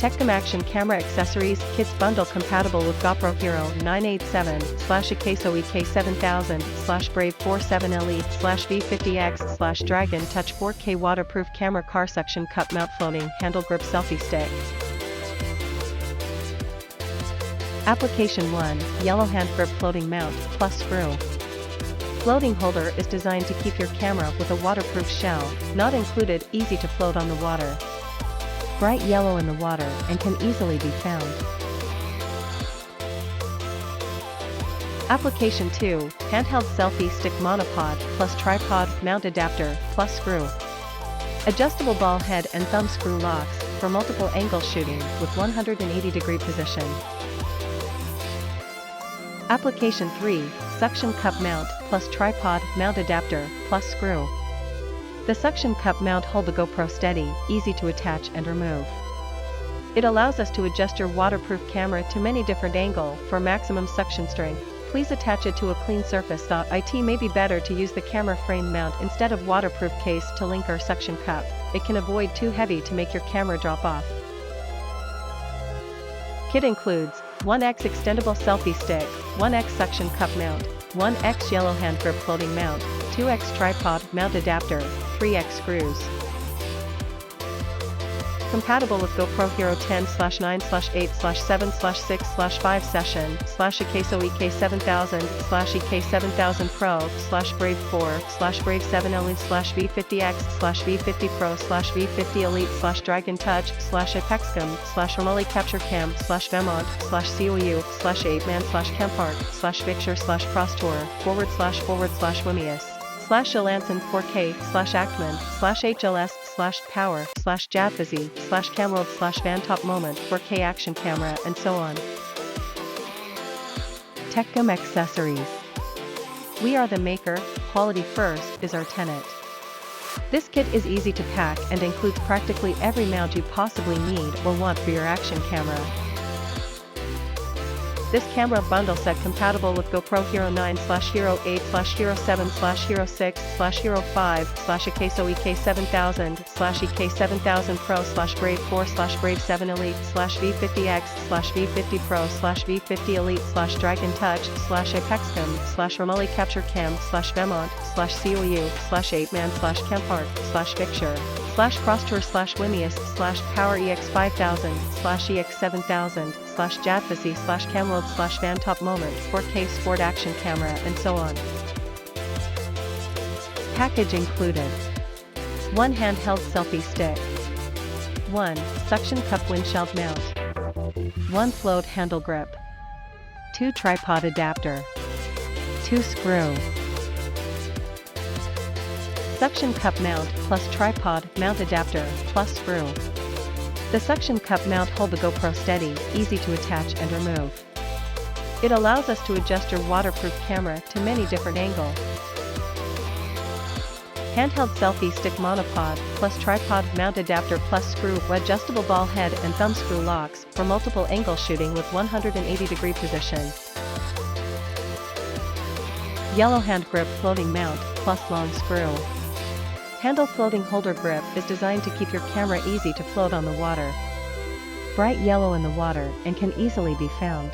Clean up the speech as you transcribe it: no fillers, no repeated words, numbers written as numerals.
TEKCAM Action Camera Accessories Kits Bundle compatible with Gopro Hero 987/AKASO EK7000/Brave 47 Elite/V50X/ Dragon Touch 4K Waterproof Camera Car Suction Cup Mount Floating Handle Grip Selfie Stick. Application 1, Yellow Hand Grip Floating Mount plus Screw. Floating holder is designed to keep your camera with a waterproof shell, not included, easy to float on the water. Bright yellow in the water and can easily be found. Application 2, Handheld Selfie Stick Monopod plus Tripod Mount Adapter plus Screw. Adjustable ball head and thumb screw locks for multiple angle shooting with 180-degree position. Application 3, Suction Cup Mount plus Tripod Mount Adapter plus Screw. The suction cup mount hold the GoPro steady, easy to attach and remove. It allows us to adjust your waterproof camera to many different angles for maximum suction strength. Please attach it to a clean surface.It. May be better to use the camera frame mount instead of waterproof case to link our suction cup. It can avoid too heavy to make your camera drop off. Kit includes 1x extendable selfie stick, 1x suction cup mount, 1x yellow hand grip floating mount, 2x tripod mount adapter, 3x screws. Compatible with GoPro Hero 10/9/8/7/6/5 session /AKASO EK7000/EK7000 Pro /Brave 4 /Brave 7 Elite/V50X/V50 Pro /V50 Elite /Dragon Touch /TEKCAM /Remotely Capture Cam /Vemont /COU /8man /Campark /Picture /Prostour //Wimius /Ilanson 4K /Actman /HLS /Power /Jadfuzzy /Camworld /Vantop Moment 4K Action Camera and so on. TEKCAM Accessories. We are the maker, quality first is our tenet. This kit is easy to pack and includes practically every mount you possibly need or want for your action camera. This camera bundle set compatible with GoPro Hero 9/Hero 8/Hero 7/Hero 6/Hero 5/AKASO EK7000/EK7000 Pro /Brave 4 /Brave 7 Elite/V50X/V50 Pro /V50 Elite /Dragon Touch /TEKCAM /Remotely Capture Cam /Vemont /COU /8man /Campark /Picture /Prostour /Wimius /Power EX5000 /EX7000 /Jadfuzzy /Camworld /Vantop Moment 4K Sport Action Camera and so on. Package included: 1 handheld selfie stick, 1 suction cup windshield mount, 1 float handle grip, 2 tripod adapter, 2 screw. Suction cup mount plus tripod mount adapter plus screw. The suction cup mount hold the GoPro steady, easy to attach and remove. It allows us to adjust your waterproof camera to many different angles. Handheld selfie stick monopod plus tripod mount adapter plus screw. Adjustable ball head and thumb screw locks for multiple angle shooting with 180-degree position. Yellow hand grip floating mount plus long screw. Handle floating holder grip is designed to keep your camera easy to float on the water. Bright yellow in the water and can easily be found.